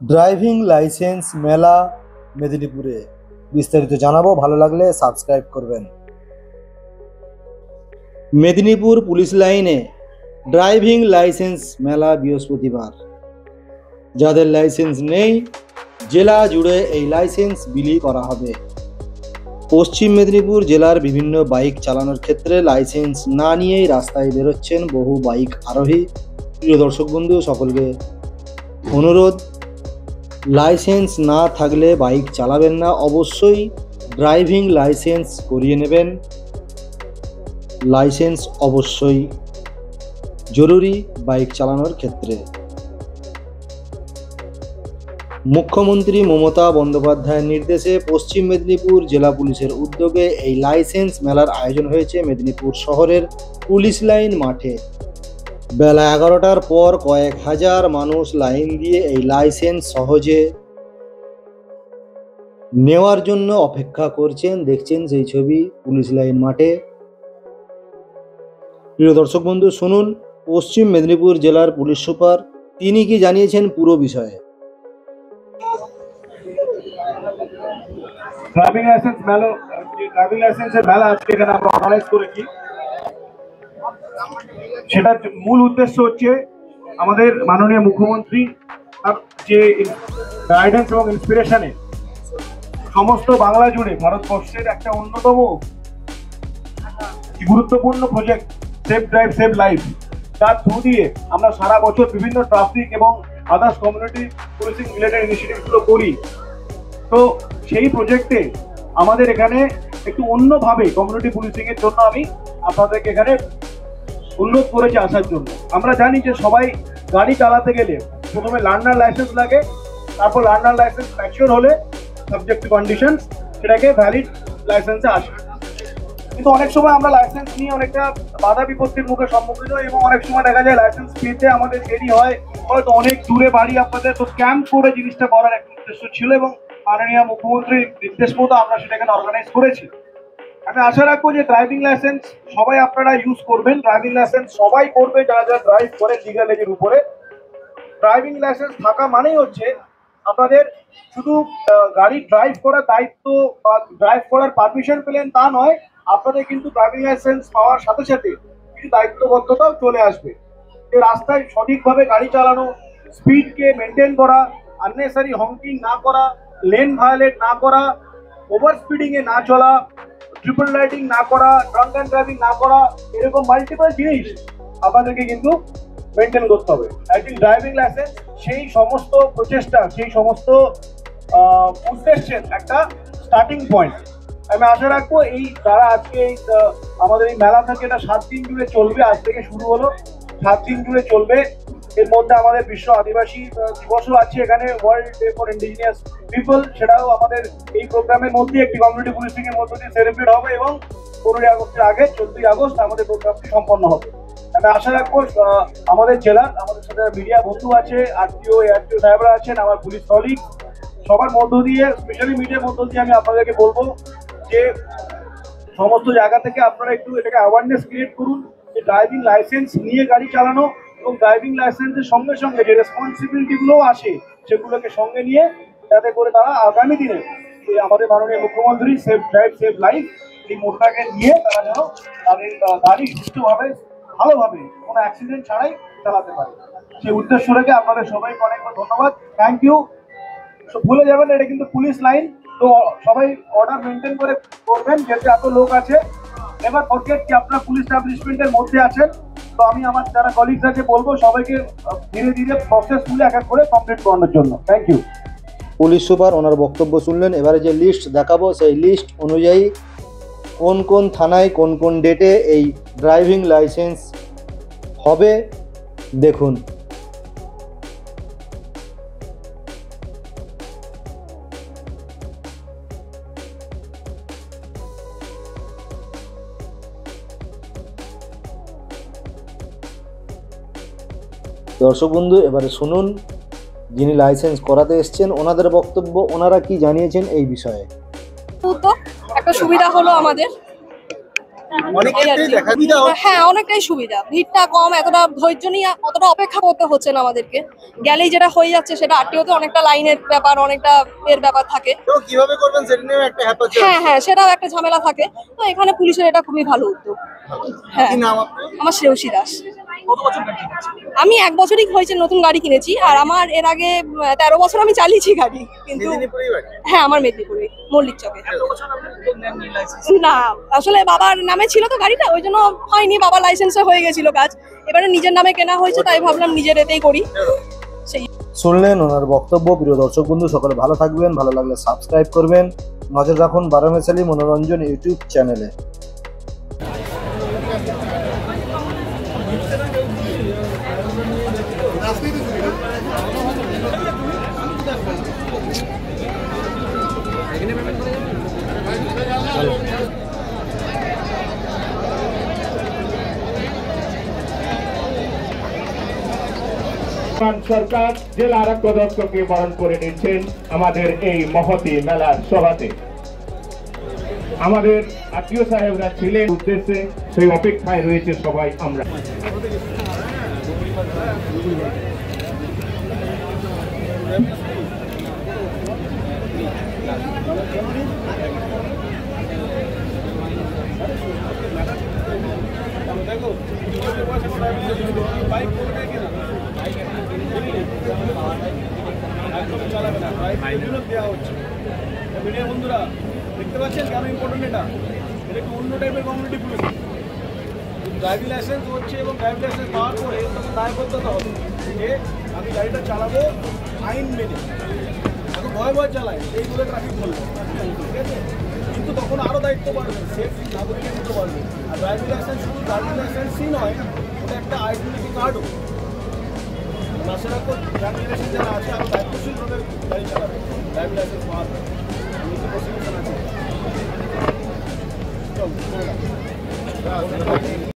Driving licence মেলা মেদিনীপুরে বিস্তারিত জানাবো, ভালো লাগলে সাবস্ক্রাইব করবেন। মেদিনীপুর পুলিশ লাইনে ড্রাইভিং লাইসেন্স মেলা বৃহস্পতিবার। যাদের লাইসেন্স নেই জেলা জুড়ে এই লাইসেন্স বিলি করা হবে। পশ্চিম মেদিনীপুর জেলার বিভিন্ন বাইক চালানোর ক্ষেত্রে লাইসেন্স না নিয়েই রাস্তায় বেরোচ্ছেন বহু বাইক আরোহী। প্রিয় দর্শক বন্ধু, সকলকে অনুরোধ, লাইসেন্স না থাকলে বাইক চালাবেন না, অবশ্যই ড্রাইভিং লাইসেন্স করিয়ে নেবেন। লাইসেন্স অবশ্যই জরুরি বাইক চালানোর ক্ষেত্রে। মুখ্যমন্ত্রী মমতা বন্দ্যোপাধ্যায়ের নির্দেশে পশ্চিম মেদিনীপুর জেলা পুলিশের উদ্যোগে এই লাইসেন্স মেলার আয়োজন হয়েছে মেদিনীপুর শহরের পুলিশ লাইন মাঠে। বেলা 11টার পর কয়েক হাজার মানুষ লাইন দিয়ে এই লাইসেন্স সহজে নেওয়ার জন্য অপেক্ষা করছেন। দেখছেন সেই ছবি পুলিশ লাইন মাঠে। প্রিয় দর্শক বন্ধু, শুনুন পশ্চিম মেদিনীপুর জেলার পুলিশ সুপার তিনি কি জানিয়েছেন পুরো বিষয়ে। ড্রাইভিং লাইসেন্সের মেলা আজকে এখানে আমরা অর্গানাইজ করেছি। সেটার মূল উদ্দেশ্য হচ্ছে আমাদের মাননীয় মুখ্যমন্ত্রী যে গাইডেন্স এবং ইন্সপিরেশনে সমস্ত বাংলা জুড়ে ভারতবর্ষের একটা অন্যতম গুরুত্বপূর্ণ project safe drive save life, তার থ্রু দিয়ে আমরা সারা বছর বিভিন্ন ট্রাফিক এবং আদার্স কমিউনিটি পুলিশিং রিলেটেড ইনিশিয়েটিভগুলো করি। তো সেই প্রজেক্টে আমাদের এখানে একটু অন্যভাবে কমিউনিটি পুলিশিং এর জন্য আমি আপনাদেরকে এখানে অনুরোধ করেছি আসার জন্য। আমরা জানি যে সবাই গাড়ি চালাতে গেলে প্রথমে লার্নার লাইসেন্স লাগে, তারপর লার্নার লাইসেন্স ম্যাচিওর হলে সাবজেক্ট টু কন্ডিশন সেটাকে ভ্যালিড লাইসেন্সে আসে। কিন্তু অনেক সময় আমরা লাইসেন্স নিয়ে অনেকটা বাধা বিপত্তির মুখে সম্মুখীন হই এবং অনেক সময় দেখা যায় লাইসেন্স পেতে আমাদের দেরি হয়, হয়তো অনেক দূরে বাড়ি আপনাদের। তো ক্যাম্প করে জিনিসটা করার একটা উদ্দেশ্য ছিল এবং মাননীয় মুখ্যমন্ত্রীর নির্দেশ মতো আমরা সেটা এখানে অর্গানাইজ করেছি। আমি আশা রাখবো যে ড্রাইভিং লাইসেন্স সবাই আপনারা ইউজ করবেন। ড্রাইভিং লাইসেন্স সবাই করবে যারা যারা ড্রাইভ করে লিগ্যাল এজের উপরে। ড্রাইভিং লাইসেন্স থাকা মানেই হচ্ছে আপনাদের শুধু গাড়ি ড্রাইভ করার দায়িত্ব বা ড্রাইভ করার পারমিশন পেলেন তা নয়, আপনাদের কিন্তু ড্রাইভিং লাইসেন্স পাওয়ার সাথে সাথে কিছু দায়িত্ববদ্ধতাও চলে আসবে। যে রাস্তায় সঠিকভাবে গাড়ি চালানো, স্পিডকে মেনটেন করা, আননেসারি হংকিং না করা, লেন ভায়োলেট না করা, ওভার স্পিডিং এ না চলা, ট্রিপল রাইডিং না করা, ড্রাঙ্ক অ্যান্ড ড্রাইভিং না করা, এরকম মাল্টিপল জিনিস আপনাদেরকে কিন্তু মেনটেন করতে হবে। আই থিঙ্ক ড্রাইভিং লাইসেন্স সেই সমস্ত প্রচেষ্টা, সেই সমস্ত উদ্দেশ্যের একটা স্টার্টিং পয়েন্ট। আমি আশা রাখবো এই যারা আজকে এই আমাদের এই মেলা থাকে, এটা 7 দিন জুড়ে চলবে। আজ থেকে শুরু হলো, 7 দিন জুড়ে চলবে। এর মধ্যে আমাদের বিশ্ব আদিবাসী দিবসও আছে এখানে, world day for indigenous people, সেটাও আমাদের এই প্রোগ্রামের মধ্যে একটি কমিউনিটি পুলিশিং এর মধ্যে দিয়ে সেলিব্রেট হবে এবং 15ই আগস্টের আগে 14ই আগস্ট আমাদের প্রোগ্রামটি সম্পন্ন হবে। আমি আশা রাখবো আমাদের জেলার আমাদের সাথে মিডিয়া বন্ধু আছে, আরটিও এআরটিও সাহেবরা আছেন, আমার পুলিশ কলিগ, সবার মধ্য দিয়ে, স্পেশালি মিডিয়ার মধ্য দিয়ে আমি আপনাদেরকে বলবো যে সমস্ত জায়গা থেকে আপনারা একটু এটাকে অ্যাওয়ারনেস ক্রিয়েট করুন যে ড্রাইভিং লাইসেন্স নিয়ে গাড়ি চালানো এবং ড্রাইভিং লাইসেন্সের সঙ্গে সঙ্গে যে রেসপন্সিবিলিটিগুলোও আসে সেগুলোকে সঙ্গে নিয়ে, যাতে করে তারা আগামী দিনে আমাদের মাননীয় মুখ্যমন্ত্রী সেফ ড্রাইভ সেভ লাইফ এই মোটটাকে নিয়ে তারা যেন তাদের গাড়ি সুস্থভাবে ভালোভাবে কোনো অ্যাক্সিডেন্ট ছাড়াই চালাতে পারে। সেই উদ্দেশ্য রেখে আপনাদের সবাইকে অনেক ধন্যবাদ, থ্যাংক ইউ। ভুলে যাবেন এটা কিন্তু পুলিশ লাইন, তো সবাই অর্ডার মেনটেন করে করবেন, যেহেতু এত লোক আছে। এবার ফরগেট কি আপনারা পুলিশ এস্টাবলিশমেন্টের মধ্যে আছেন, তো আমি আমার যারা কলিগস আছে বলবো সবাইকে ধীরে ধীরে প্রসেসগুলো এক এক করে কমপ্লিট করানোর জন্য। Thank you. পুলিশ সুপার ওনার বক্তব্য শুনলেন। এবারে যে লিস্ট দেখাবো সেই লিস্ট অনুযায়ী কোন কোন থানায় কোন কোন ডেটে এই ড্রাইভিং লাইসেন্স হবে দেখুন। দর্শক বন্ধু, এবারে শুনুন যিনি লাইসেন্স করাতে এসছেন ওনাদের বক্তব্য, ওনারা কি জানিয়েছেন এই বিষয়ে। একটা সুবিধা হলো আমাদের অনেক এই আর ক্ষেত্রেই কি। দেখা সুবিধা হচ্ছে। হ্যাঁ, অনেকটাই সুবিধা, ভিড়টা কম, এতটা ধৈর্য নিয়ে অতটা অপেক্ষা করতে হচ্ছে না আমাদেরকে। গেলেই যেটা হয়ে যাচ্ছে সেটা আরটিওতে অনেকটা লাইনের ব্যাপার, অনেকটা এর ব্যাপার থাকে। তো কিভাবে করবেন সেটা নিয়েও একটা হ্যাপাচার হ্যাঁ হ্যাঁ, সেটাও একটা ঝামেলা থাকে। তো এখানে পুলিশের এটা খুবই ভালো উদ্যোগ। হ্যাঁ, কি নাম আপনার? আমার শ্রেয়সী দাস। আমি 1 বছরই হয়েছে নতুন গাড়ি কিনেছি, আর আমার এর আগে 13 বছর আমি চালিয়েছি গাড়ি, কিন্তু মেদিনীপুরেই বাড়ি? হ্যাঁ আমার মেদিনীপুরে মল্লিক চকে। না, আসলে বাবার নামে ছিল তো গাড়িটা, ওই জন্য হয়নি, বাবার লাইসেন্সে হয়ে গেছিল কাজ, এবারে নিজের নামে কেনা হয়েছে, তাই ভাবলাম নিজের এতেই করি। সেই শুনলেন ওনার বক্তব্য। প্রিয় দর্শক বন্ধু, সকলে ভালো থাকবেন, ভালো লাগলে সাবস্ক্রাইব করবেন, নজর রাখুন বারামেসালি মনোরঞ্জন ইউটিউব চ্যানেলে। সরকার জেলা আরক্ষাধ্যক্ষকে বরণ করে নিচ্ছেন আমাদের এই মহতী মেলার সভাতে। আমাদের আত্মীয় সাহেবরা ছিলেন উদ্দেশ্যে, সেই অপেক্ষায় রয়েছে সবাই আমরা। বন্ধুরা দেখতে পাচ্ছেন কেন ইম্পর্টেন্ট, এটা একটু অন্য টাইপের কমিউনিটি পুলিশ। ড্রাইভিং লাইসেন্স হচ্ছে এবং ড্রাইভিং লাইসেন্স পাওয়ার পরে তখন দায়বদ্ধতা হবে যে আমি গাড়িটা চালাবো আইন মেনে, এখন ভয় ভয় চালাই এই বলে ট্রাফিক বলবো, ঠিক আছে? কিন্তু তখন আরও দায়িত্ব বাড়বে, সেফ নাগরিকের মতো বাড়বে। আর ড্রাইভিং লাইসেন্স শুধু ড্রাইভিং লাইসেন্সই নয়, ওটা একটা আইডেন্টিটি কার্ডও। তাছাড়া ইয়াং জেনারেশন যারা আছে আরও দায়িত্বশীলভাবে গাড়ি চালাবে ড্রাইভিং লাইসেন্স পাওয়ার পরে। আছে